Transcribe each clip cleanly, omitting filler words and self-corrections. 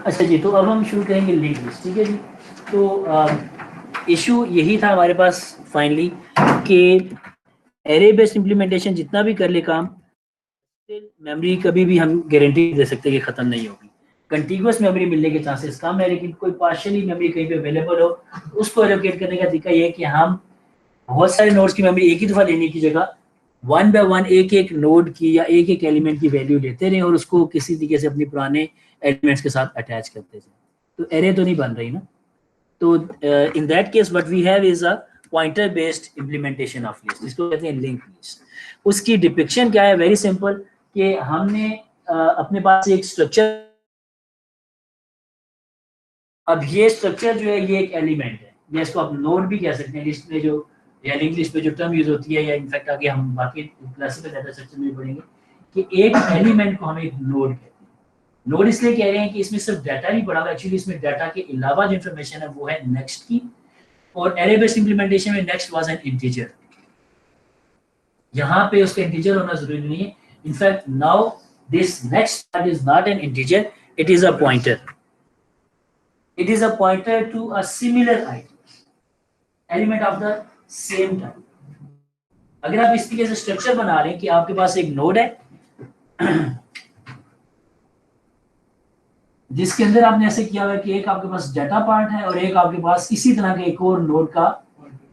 अच्छा जी, तो अब हम शुरू करेंगे लिंक लिस्ट, ठीक है जी। तो इशू यही था हमारे पास फाइनली कि एरे बेस्ड इम्प्लीमेंटेशन जितना भी कर ले काम, मेमोरी कभी भी हम गारंटी दे सकते हैं कि खत्म नहीं होगी। कंटिन्यूस मेमोरी मिलने के चांसेस कम है, लेकिन कोई पार्शियली मेमोरी कहीं पे अवेलेबल हो तो उसको एलोकेट करने का तरीका ये है कि हम बहुत सारे नोड्स की मेमोरी एक ही दफा लेने की जगह वन बाय वन एक एक नोड की या एक एक एलिमेंट की वैल्यू लेते रहे और उसको किसी तरीके से अपने पुराने एलिमेंट्स के साथ अटैच करते जाए। तो एरे तो नहीं बन रही ना। तो in that case what we have is a pointer based implementation of list, जिसको कहते हैं लिंक लिस्ट। उसकी डिपिक्शन क्या है? वेरी सिंपल, कि हमने अपने पास एक स्ट्रक्चर, अब ये स्ट्रक्चर जो है ये एक एलिमेंट है, या इसको आप नोड भी कह सकते हैं। लिस्ट में जो या लिंक लिस्ट में जो टर्म यूज होती है, या इनफैक्ट आगे हम बाकी क्लासिकल डाटा स्ट्रक्चर में पढ़ेंगे कि एक एलिमेंट को हम एक नोड कहते हैं। नोड इसलिए कह रहे हैं कि इसमें सिर्फ डाटा नहीं पड़ा हुआ, एक्चुअली इसमें डाटा के अलावा जो इन्फॉर्मेशन है वो है नेक्स्ट की। और एरे बेस्ड इंप्लीमेंटेशन में नेक्स्ट वाज एन इंटीजर, यहाँ पे उसका इंटीजर होना जरूरी नहीं है। In fact now this next part is not an integer, it is a pointer. It is a pointer to a similar item, element of the same type. अगर आप इस तरीके से स्ट्रक्चर बना रहे हैं कि आपके पास एक नोड है जिसके अंदर आपने ऐसे किया हुआ है कि एक आपके पास डाटा पार्ट है और एक आपके पास इसी तरह का एक और नोड का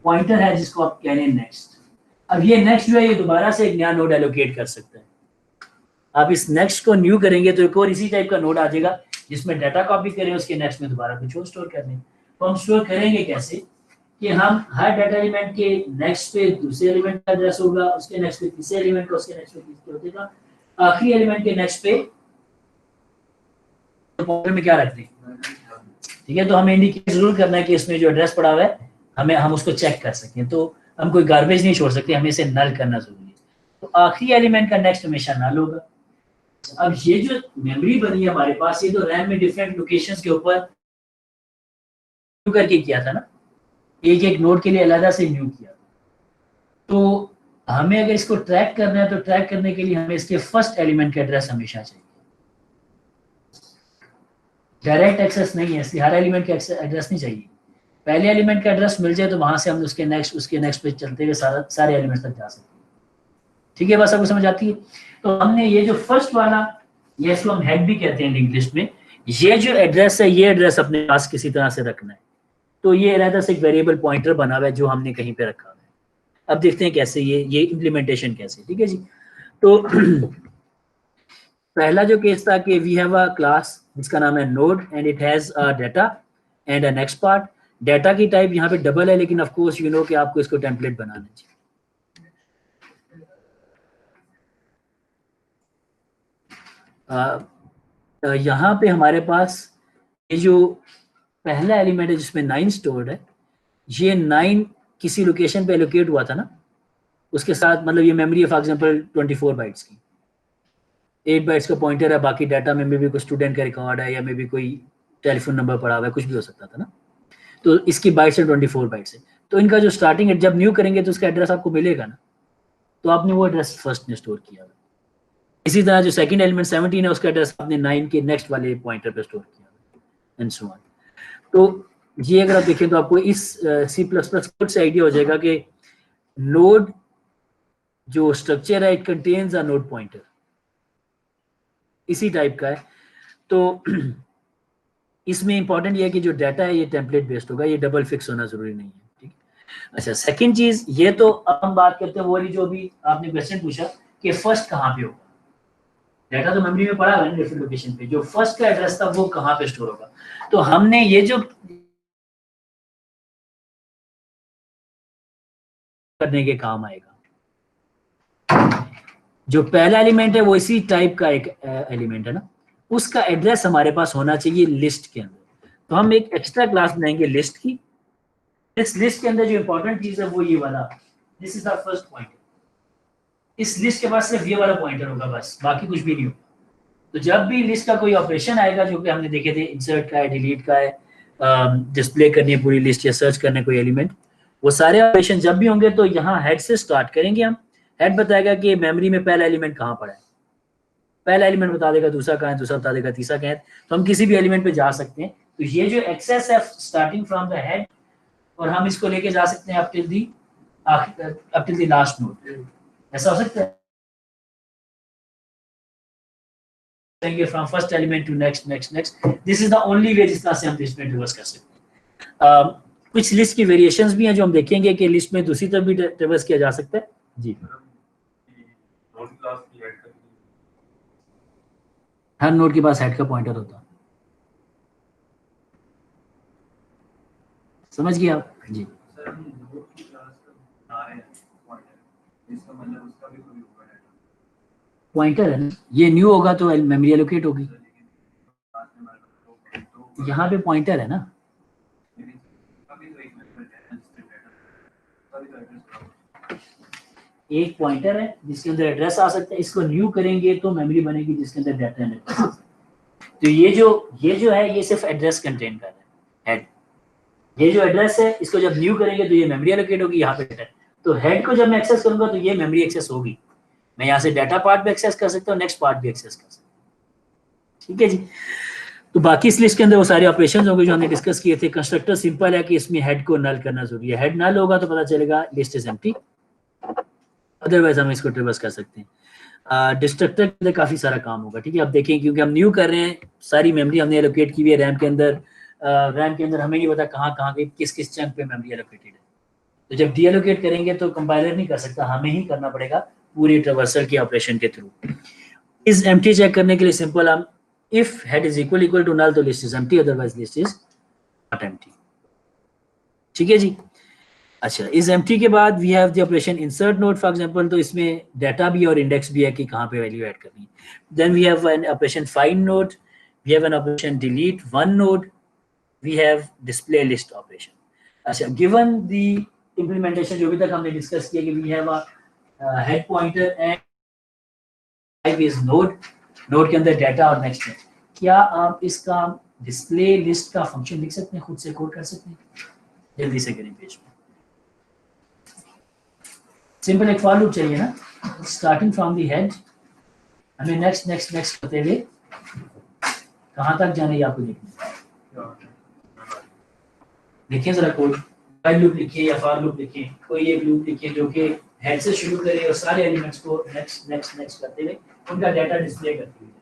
पॉइंटर है जिसको आप कह रहे हैं नेक्स्ट। अब ये नेक्स्ट जो है ये दोबारा से एक नया नोड एलोकेट कर सकता है। आप इस नेक्स्ट को न्यू करेंगे तो एक और इसी टाइप का नोड आ जाएगा जिसमें डाटा कॉपी करें, उसके नेक्स्ट में दोबारा कुछ और स्टोर कर लें। तो हम स्टोर करेंगे कैसे कि हम हर डाटा एलिमेंट के नेक्स्ट पे दूसरे एलिमेंट का एड्रेस होगा, उसके नेक्स्ट पे तीसरे एलिमेंट का, उसके नेक्स्ट पे तीसरे होगा, आखिरी एलिमेंट के नेक्स्ट पे पॉइंटर में क्या रख दें। ठीक है, तो हमें इंडिकेट जरूर करना है कि इसमें जो एड्रेस पड़ा हुआ है हम उसको चेक कर सकें। तो हम कोई गार्बेज नहीं छोड़ सकते, हमें इसे नल करना जरूरी है। तो आखिरी एलिमेंट का नेक्स्ट हमेशा नल होगा। अब ये जो मेमोरी बनी है हमारे पास, ये तो रैम में डिफरेंट लोकेशंस के ऊपर करके किया था ना, एक एक नोड के लिए अलग से न्यू किया। तो हमें अगर इसको ट्रैक करना है तो ट्रैक करने के लिए हमें इसके फर्स्ट एलिमेंट का एड्रेस हमेशा चाहिए। डायरेक्ट एक्सेस नहीं है, इसलिए हर एलिमेंट का एड्रेस नहीं चाहिए। पहले एलिमेंट का एड्रेस मिल जाए तो वहां से हम उसके नेक्स्ट पे चलते हुए सारे एलिमेंट्स तक जा सकते हैं। ठीक है, बस आपको समझ आती है। तो हमने ये जो फर्स्ट वाला, ये इसको हम हेड भी कहते हैं लिंक लिस्ट में, ये जो एड्रेस है ये एड्रेस अपने पास किसी तरह से रखना है। तो ये अलग से एक वेरिएबल पॉइंटर बना हुआ है जो हमने कहीं पे रखा है। अब देखते हैं कैसे ये इम्प्लीमेंटेशन कैसे। ठीक है जी। तो पहला जो केस था कि वी हैव अ क्लास जिसका नाम है node and it has a data and a next part. Data की टाइप यहाँ पे डबल है, लेकिन ऑफ कोर्स यू नो कि आपको इसको टेम्पलेट बनाना चाहिए। यहाँ पे हमारे पास ये जो पहला एलिमेंट है जिसमें 9 स्टोर्ड है, ये 9 किसी लोकेशन पे एलोकेट हुआ था ना, उसके साथ मतलब ये मेमोरी है फॉर एग्जांपल 24 बाइट्स की, 8 बाइट्स का पॉइंटर है, बाकी डाटा में भी कोई स्टूडेंट का रिकॉर्ड है या मे भी कोई टेलीफोन नंबर पड़ा हुआ है, कुछ भी हो सकता था ना। तो इसकी बाइट्स है 24 बाइट्स है। तो इनका जो स्टार्टिंग है, जब न्यू करेंगे तो उसका एड्रेस आपको मिलेगा ना, तो आपने वो एड्रेस फर्स्ट में स्टोर किया। इसी तरह जो सेकंड एलिमेंट 17 है उसका एड्रेस आपने 9 के नेक्स्ट वाले पॉइंटर पे स्टोर किया एंड सो ऑन। तो ये अगर आप देखें तो आपको इस C++ कोड से आइडिया हो जाएगा कि नोड जो स्ट्रक्चर है it contains a node pointer, इसी टाइप का है। तो इसमें इंपॉर्टेंट ये है कि जो डाटा है ये टेम्पलेट बेस्ड होगा, ये डबल फिक्स होना जरूरी नहीं है। ठीक है। अच्छा, सेकंड चीज ये तो अब हम बात करते हैं वो वाली जो भी आपने क्वेश्चन पूछा कि फर्स्ट कहाँ पे होगा। डाटा तो मेमोरी में पड़ा है ना डिफरेंट लोकेशन पे, जो फर्स्ट का एड्रेस था वो कहाँ पे स्टोर होगा। तो हमने ये जो करने के काम आएगा, जो पहला एलिमेंट है वो इसी टाइप का एक एलिमेंट है ना, उसका एड्रेस हमारे पास होना चाहिए लिस्ट के अंदर। तो हम एक एक्स्ट्रा क्लास बनाएंगे लिस्ट की। इस लिस्ट के अंदर जो इंपॉर्टेंट चीज है वो ये वाला, this is the first pointer. इस लिस्ट के पास सिर्फ ये वाला पॉइंटर होगा, बस बाकी कुछ भी नहीं होगा। तो जब भी लिस्ट का कोई ऑपरेशन आएगा, जो कि हमने देखे थे इंसर्ट का है, डिलीट का है, डिस्प्ले करनी है पूरी लिस्ट या सर्च करने कोई एलिमेंट, वो सारे ऑपरेशन जब भी होंगे तो यहाँ हेड से स्टार्ट करेंगे हम। हेड बताएगा कि मेमोरी में पहला एलिमेंट कहाँ पड़ा है। पहला एलिमेंट बता देगा दूसरा कहाँ है, दूसरा बता देगा तीसरा कहाँ है, तो हम किसी भी एलिमेंट पे जा सकते हैं। तो ये जो एक्सेस है स्टार्टिंग फ्रॉम द हेड, और हम इसको लेके जा सकते हैं up till the last node, ऐसा हो सकता है from first element to next next next. This is the only way जिस तरह से हम लिस्ट में ट्रेवर्स कर सकते हैं। कुछ लिस्ट की वेरिएशंस भी हैं जो हम देखेंगे कि लिस्ट में दूसरी तरफ भी ट्रेवर्स किया जा सकता है। जी, हर नोड के पास हेड का पॉइंटर होता है, समझ गए आप? जी, पॉइंटर है ना, ये न्यू होगा तो मेमोरी एलोकेट होगी, यहाँ पे पॉइंटर है ना। एक पॉइंटर है जिसके अंदर एड्रेस आ सकता है, इसको न्यू करेंगे तो मेमोरी बनेगी जिसके अंदर डाटा है। तो ये जो है ये सिर्फ एड्रेस कंटेन कर रहा है, हेड। ये जो एड्रेस है इसको जब न्यू करेंगे तो ये मेमोरी एलोकेट होगी, यहाँ पे डाटा। तो हेड को जब मैं एक्सेस करूंगा तो ये मेमोरी एक्सेस होगी, मैं यहाँ से डाटा पार्ट भी एक्सेस कर सकता हूँ, नेक्स्ट पार्ट भी एक्सेस कर सकता हूँ। ठीक है जी। तो बाकी इस लिस्ट के अंदर वो सारे ऑपरेशन होंगे जो हमने डिस्कस किए थे। कंस्ट्रक्टर सिंपल है कि इसमें हेड को नल करना जरूरी है, हेड नल होगा तो पता चलेगा लिस्ट इज एम्प्टी, अदरवाइज हम इसको ट्रिवर्स कर सकते हैं। डिस्ट्रक्टर के अंदर काफी सारा काम होगा, ठीक है। अब देखें क्योंकि हम न्यू कर रहे हैं, सारी मेमोरी हमने एलोकेट की हुई है रैम के अंदर, रैम के अंदर हमें नहीं पता कहाँ पे किस किस चंक पे मेमोरी एलोकेटेड है। तो जब डीएलोकेट करेंगे तो कंपाइलर नहीं कर सकता, हमें ही करना पड़ेगा पूरी ट्रावर्सल के ऑपरेशन के थ्रू। इस एम्प्टी चेक करने के लिए सिंपल हम if head is equal to null तो list is empty, otherwise list is not empty. ठीक है जी। अच्छा, इस एम्प्टी के बाद we have the operation insert node for example, तो इसमें डाटा भी और इंडेक्स भी है कि कहाँ पे वैल्यू ऐड करनी है। Then we have an operation find node, we have an operation delete one node, we have display list operation. अच्छा, गिवन द इम्प्लीमेंटेशन जो भी तक हमने डिस्कस किया कि we have a head pointer and type is node, node के अंदर data और नेक्स्ट है, क्या आप इसका डिस्प्ले लिस्ट का फंक्शन लिख सकते हैं, खुद से कोड कर सकते हैं? जल्दी से करें पेज में। सिंपल एक फॉर लूप चाहिए ना, स्टार्टिंग फ्रॉम द हेड, हमें नेक्स्ट नेक्स्ट नेक्स्ट करते हुए कहाँ तक जाना है आपको देखना। देखिए जरा कोड, फाइल लूप लिखिए या फॉर लूप लिखिए, कोई एक लूप लिखिए जो कि हेड से शुरू करे और सारे एलिमेंट्स को नेक्स्ट नेक्स्ट नेक्स्ट करते हुए उनका डाटा डिस्प्ले करते हुए।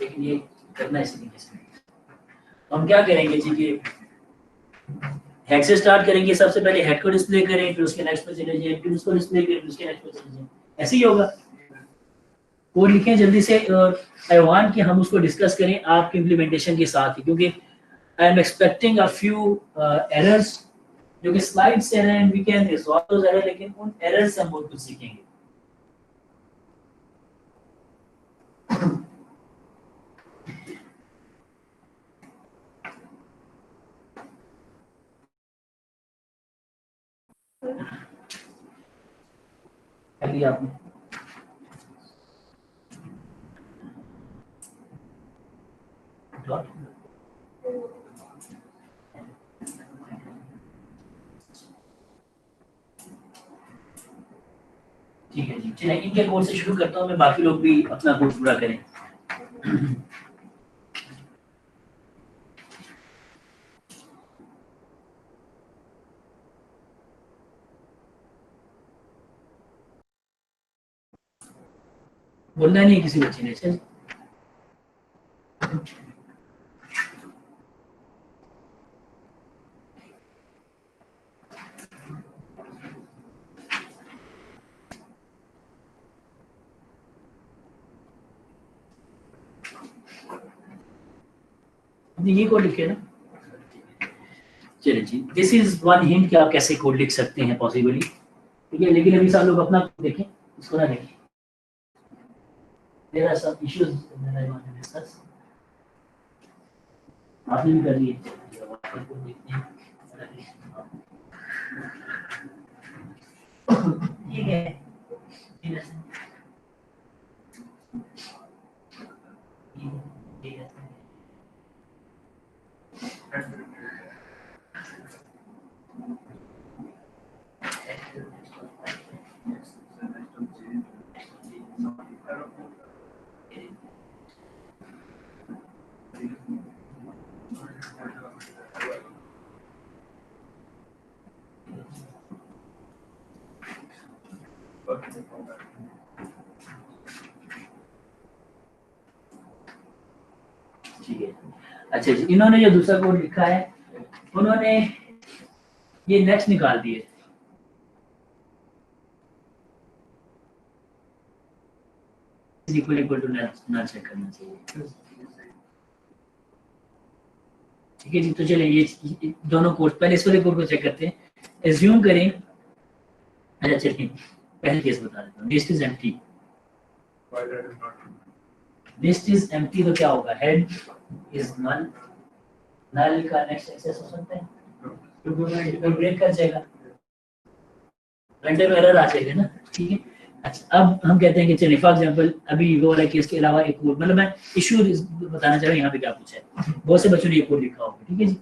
लेकिन ये करना इसी तरीके से, हम क्या करेंगे जी कि हेड से स्टार्ट करेंगे, सबसे पहले हेड को डिस्प्ले करें, फिर उसके नेक्स्ट पे चले जाइए, फिर उसको डिस्प्ले करें, फिर उसके नेक्स्ट पे चले जाइए, ऐसे ही होगा। कोड लिखें जल्दी से, और आई वांट कि हम उसको डिस्कस करें आपके इम्प्लीमेंटेशन के साथ ही, क्योंकि I am expecting a few errors जो कि स्लाइड से हैं, and we can resolve those error, लेकिन उन एरर्स से हम बहुत कुछ सीखेंगे। अभी आपने ठीक है जी, चलिए इनके कोड से शुरू करता हूँ मैं, बाकी लोग भी अपना कोड पूरा करें। बोलना नहीं है किसी बच्चे ने, चल अपने ये कोड लिखे ना। चलिए जी, दिस इज वन हिंट कि आप कैसे कोड लिख सकते हैं पॉसिबली, ठीक है। लेकिन अभी सब लोग अपना देखें, इसको ना देखें, there are some issues that I want to discuss. आपने भी कर लिए, ठीक है। ठीक है, अच्छा जी, इन्होंने जो दूसरा कोड लिखा है उन्होंने ये नेक्स्ट निकाल दिए, इक्वल टू नल चेक करना चाहिए। ठीक है जी, तो चलिए ये दोनों कोड, पहले इस वाले कोड को चेक करते हैं। एज्यूम करें, अच्छा चलिए पहले केस बता देता हूँ। List is empty, list is empty तो क्या होगा, हेड इज नल, नल का नेक्स्ट एक्सेस हो सकता है तो ब्रेक कर जाएगा, रैंडम एरर आ जाएगा ना। ठीक है, अच्छा अब हम कहते हैं कि चलिए फॉर एग्जांपल अभी वो वाला केस के अलावा एक कोड, मतलब मैं इशू बताना चाह रहा हूँ यहाँ पे क्या पूछा है, बहुत से बच्चों ने ये कोड लिखा होगा। ठीक है जी,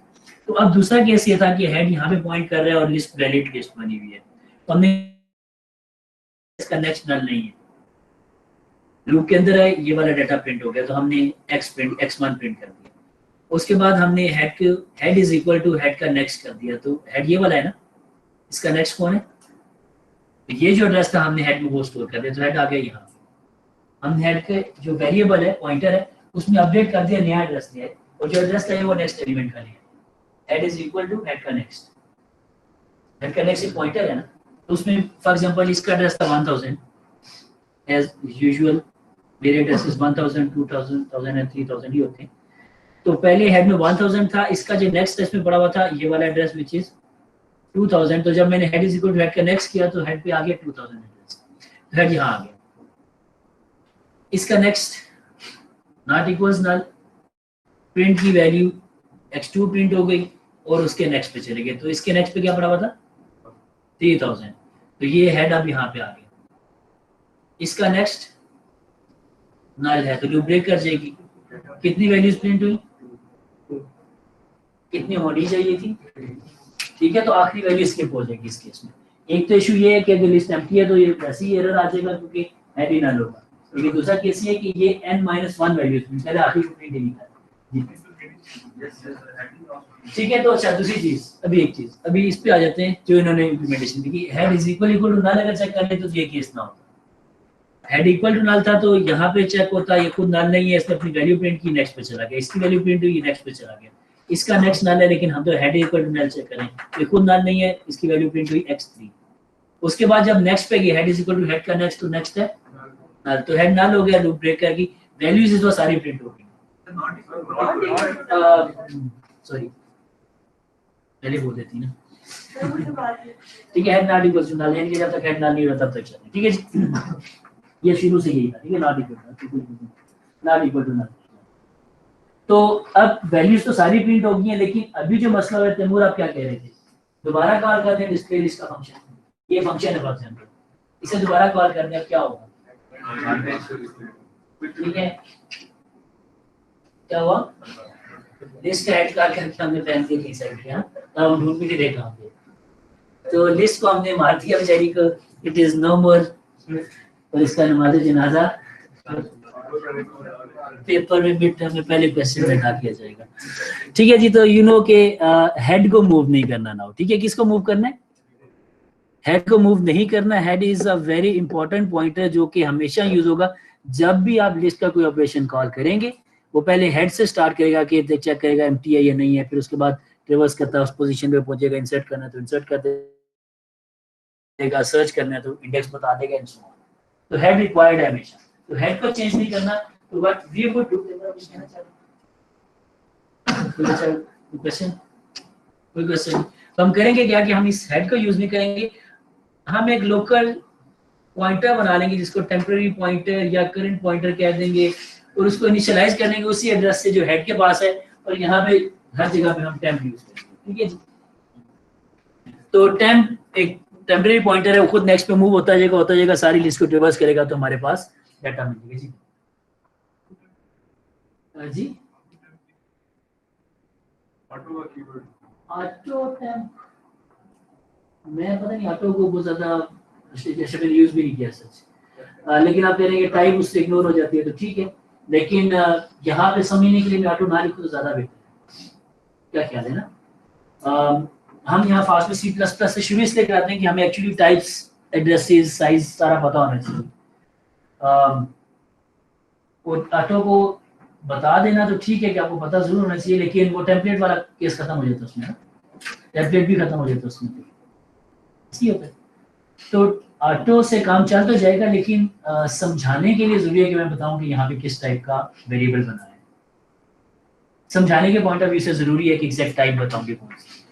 तो अब दूसरा केस ये था कि हेड यहाँ पे पॉइंट कर रहा है और लिस्ट वैलिड लिस्ट बनी हुई है, तो हमने इसका नेक्स्ट नल नहीं है, लूप के अंदर है, ये वाला डाटा प्रिंट हो गया, तो हमने x1 प्रिंट कर दिया। उसके बाद हमने head is equal to head का नेक्स्ट कर दिया, तो हेड ये वाला है ना, इसका नेक्स्ट कौन है, तो ये जो एड्रेस था हमने हेड में वो स्टोर कर दिया, तो हेड आ गया यहाँ। हम हेड के जो वेरिएबल है पॉइंटर है उसमें अपडेट कर दिया, नया एड्रेस दिया है, और जो एड्रेस था वो नेक्स्ट एलिमेंट का लिया, head is equal to head का नेक्स्ट, हेड का नेक्स्ट एक पॉइंटर है ना, तो उसमें फॉर एग्जांपल इसका एड्रेस था 1000 एज यूजुअल, मेरे एड्रेसेस 1000 2000 1000 एंड 3000 ही होते हैं, तो पहले हेड में 1000 था, इसका जो नेक्स्ट एड्रेस में पड़ा हुआ था ये वाला एड्रेस विच इज 2000, तो जब मैंने head is equal to head का नेक्स्ट किया तो हेड पे आ गया 2000 एड्रेस, तो हेड यहाँ आ गया। इसका next not equals null, print की वैल्यू x2 प्रिंट हो गई और उसके नेक्स्ट पे चले गए, तो इसके नेक्स्ट पे क्या पड़ा हुआ था 3000, तो ये हेड अब यहाँ पे आ गया। इसका नेक्स्ट नल है तो लूप ब्रेक कर जाएगी, कितनी वैल्यूज प्रिंट हुई, कितनी होनी चाहिए थी। ठीक है, तो आखिरी वैल्यू स्किप हो जाएगी इस केस में। एक तो इशू ये है कि अगर लिस्ट एम्प्टी है तो ये वैसे ही एरर आ जाएगा क्योंकि हेड ही नल होगा, लेकिन दूसरा केस ये है कि ये n-1 वैल्यूज पहले आखिरी को प्रिंट नहीं करता। ठीक है, तो अच्छा दूसरी चीज, अभी एक चीज अभी इस पे आ जाते हैं जो इन्होंने इम्प्लीमेंटेशन की, head is equal to null अगर चेक कर ले तो ये केस ना होता, हेड इक्वल टू नल था तो यहाँ पे चेक होता, ये खुद नल नहीं है, इसने अपनी वैल्यू प्रिंट की, नेक्स्ट पे चला गया, इसकी वैल्यू प्रिंट हुई, नेक्स्ट पे चला गया, इसका नेक्स्ट नल है, लेकिन हम तो head equal to null check करें, ये खुद नल नहीं है, इसकी वैल्यू प्रिंट हुई x3, उसके बाद जब नेक्स्ट पे गई head is equal to head का नेक्स्ट, तो नेक्स्ट है नल, तो हेड नल हो गया, लूप ब्रेक करके वैल्यूज इस बार सारी प्रिंट हो गई। सॉरी पहले बोल देती ना, ठीक है, head not equal to null, यानी कि जब तक हेड नल नहीं होता तब तक चलेगा। ठीक है जी, ये शुरू से यही था। ठीक है, नॉट इक्वल टू नल, तो अब वैल्यूज तो सारी प्रिंट हो गई हैं, लेकिन अभी जो मसला है तैमूर आप क्या कह रहे थे, दोबारा कॉल कर दें डिस्प्ले लिस्ट का फंक्शन, ये फंक्शन है फॉर एग्जांपल, इसे दोबारा कॉल कर दें, अब क्या होगा, ठीक है क्या हुआ, लिस्ट हेड का करके हमने पहन के नहीं सेट किया, तब हम ढूंढ भी देखा हमने, तो लिस्ट को हमने मार दिया बेचारी को, इट इज नो मोर, और इसका नमाज़े जनाजा पेपर में मिड टर्म में पहले क्वेश्चन में डाल किया जाएगा। ठीक है जी, तो यू नो के हेड को मूव नहीं करना ना हो। ठीक है, किसको मूव करना है, हेड को मूव नहीं करना। Head is a very important pointer जो कि हमेशा यूज होगा जब भी आप लिस्ट का कोई ऑपरेशन कॉल करेंगे, वो पहले हेड से स्टार्ट करेगा कि चेक करेगा एम्प्टी है या नहीं है, फिर उसके बाद रिवर्स करता है, उस पोजीशन पे पहुंचेगा, इंसर्ट करना है तो इंसर्ट कर देगा, सर्च करना है तो इंडेक्स बता देगा एंड सो ऑन। तो हेड रिक्वायर्ड है हमेशा, तो हेड को चेंज नहीं करना। तो व्हाट वी वुड डू, कोई क्वेश्चन, तो हम करेंगे क्या कि हम इस हेड को यूज नहीं करेंगे, हम एक लोकल पॉइंटर बना लेंगे जिसको टेम्पररी पॉइंटर या करंट पॉइंटर कह देंगे, और उसको इनिशियलाइज कर लेंगे उसी एड्रेस से जो हेड के पास है, और यहाँ पे हर जगह पे हम टेम्प यूज करेंगे। ठीक है जी, तो टेम्प एक टेम्परेरी पॉइंटर है वो खुद नेक्स्ट पे मूव होता जाएगा, सारी लिस्ट को रिवर्स करेगा तो हमारे पास डाटा मिलेगा जी। जी ऑटो का कीवर्ड, ऑटो टेम्प, मैं पता नहीं ऑटो को बहुत ज्यादा जैसे मैंने यूज भी नहीं किया सच। लेकिन आप कह रहे हैं कि टाइप उससे इग्नोर हो जाती है तो ठीक है, लेकिन यहाँ पे समझने के लिए मैं ऑटो ना लिखूँ तो ज्यादा बेहतर है। क्या ख्याल है ना? हम यहाँ फास्ट में C++ से शुरू इसलिए कराते हैं कि हमें एक्चुअली टाइप्स, एड्रेसेस, साइज सारा पता होना चाहिए। ऑटो को बता देना तो ठीक है कि आपको पता जरूर होना चाहिए, लेकिन वो टेम्पलेट वाला केस खत्म हो जाता है उसमें, टेम्पलेट भी खत्म हो जाता है उसमें, इसी होता है। तो ऑटो से काम चल तो जाएगा, लेकिन समझाने के लिए जरूरी है कि मैं बताऊं कि यहाँ पे किस टाइप का वेरिएबल बना है। समझाने के पॉइंट ऑफ व्यू से जरूरी है कि एग्जैक्ट टाइप बताऊंगे कौन सी,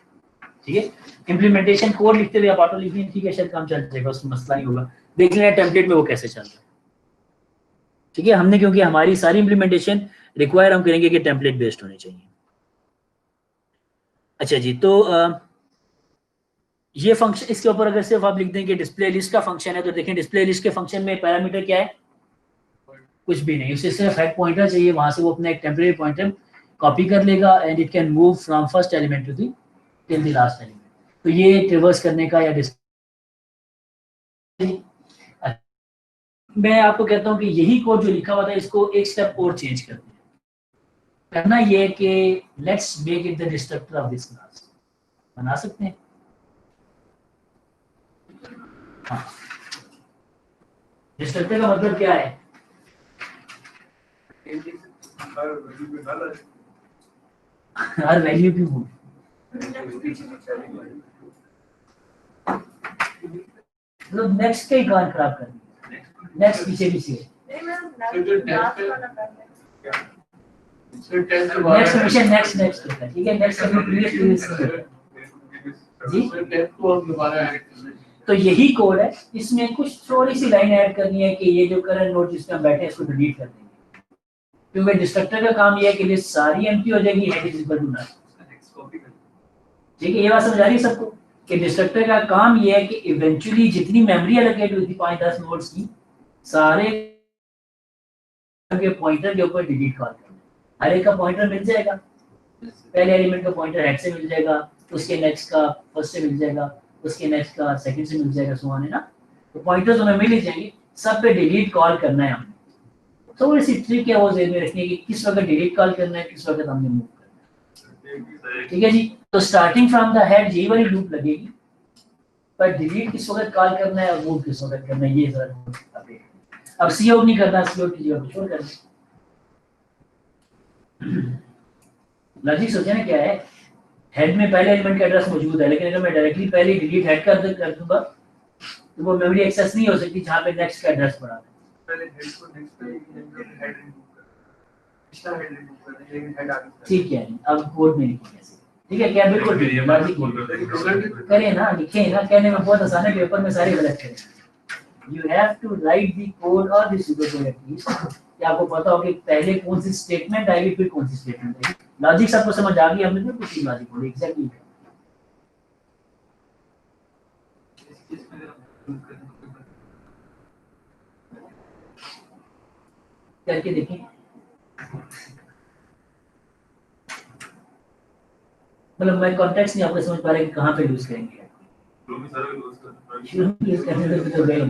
ठीक है। इंप्लीमेंटेशन कोड लिखते हुए आप ऑटो लिख दें, ठीक है, शायद काम चल जाएगा, उसमें मसला नहीं होगा। देख लेना टेम्पलेट में वो कैसे चल रहा है, ठीक है। हमने क्योंकि हमारी सारी इंप्लीमेंटेशन रिक्वायर हम करेंगे कि टेम्पलेट बेस्ड होने चाहिए। अच्छा जी, तो ये फंक्शन, इसके ऊपर अगर सिर्फ आप लिख दें कि डिस्प्ले लिस्ट का फंक्शन है, तो देखें डिस्प्ले लिस्ट के फंक्शन में पैरामीटर क्या है, कुछ भी नहीं, उसे सिर्फ हेड पॉइंटर चाहिए, वहां से वो अपना एक टेम्परेरी पॉइंटर कॉपी कर लेगा and it can move from first element to the till the last element. तो ये ट्रिवर्स करने का या मैं आपको कहता हूं कि यही कोड जो लिखा हुआ था इसको एक स्टेप और चेंज कर दिया। करना ये कि let's make it the destructor of this class, बना सकते हैं। हाँ, डिस्ट्रक्टर का मतलब क्या है? हर वैल्यू की मूव, मतलब नेक्स्ट का ही कान खराब कर दिया, नेक्स्ट पीछे नेक्स्ट ठीक है, नेक्स्ट जी। तो यही कोड है, इसमें कुछ थोड़ी सी लाइन ऐड करनी है कि ये जो करंट नोड जिसमें बैठे हैं इसको डिलीट कर देंगे, क्योंकि डिस्ट्रक्टर का काम ये है कि लिस्ट सारी एम्प्टी हो जाएगी, head is equal to null. ठीक है, ये बात समझ आ रही है सबको कि डिस्ट्रक्टर का काम ये है कि इवेंचुअली जितनी मेमोरी एलोकेट हुई थी 5-10 नोड्स की, सारे के पॉइंटर के ऊपर डिलीट कॉल करना, हर एक का पॉइंटर मिल जाएगा, पहले एलिमेंट का पॉइंटर हेड से मिल जाएगा, उसके नेक्स्ट का फर्स्ट से मिल जाएगा, उसके नेक्स्ट का सेकंड से मिल जाएगा, सो ऑन है ना। तो पॉइंटर्स हमें मिल ही जाएंगे, सब पे डिलीट कॉल करना है हमने। थोड़ी सी ट्रिक है वो ज़हन में रखने की, किस वक्त डिलीट कॉल करना है, किस वक्त हमने मूव करना है, ठीक है जी। तो स्टार्टिंग फ्रॉम द हेड यही वाली लूप लगेगी, पर डिलीट किस वक्त कॉल करना है और मूव किस वक्त करना है ये जरा अब सी आउट नहीं करना, सी आउट की जगह कुछ और करना। लॉजिक सोचे ना क्या है, हेड में पहले एलिमेंट का एड्रेस मौजूद है, लेकिन अगर मैं डायरेक्टली पहले डिलीट हेड कर दूंगा तो वो मेमोरी एक्सेस नहीं हो सकती जहां पे नेक्स्ट का एड्रेस पड़ा है। पहले हेड को नेक्स्ट पे हेड रिमूव कर, पिछला हेड रिमूव कर, लेकिन हेड आगे, ठीक है। अब कोड में लिखिए कैसे, ठीक है क्या, बिल्कुल लॉजिक करें ना, लिखें ना, कहने में बहुत आसान है, पेपर में सारे गलत करें। You have to write the code और द सुडोकू एटलीस्ट, कि आपको पता हो कि पहले कौन सी स्टेटमेंट आएगी फिर कौन सी स्टेटमेंट आएगी। लॉजिक सबको समझ आ गई, हमने तो कुछ लॉजिक बोली एग्जैक्टली करके देखें। मतलब मैं कॉन्टेक्स्ट नहीं आपको समझ पा रहा कि कहाँ पे यूज करेंगे, शुरू में यूज करने तो गए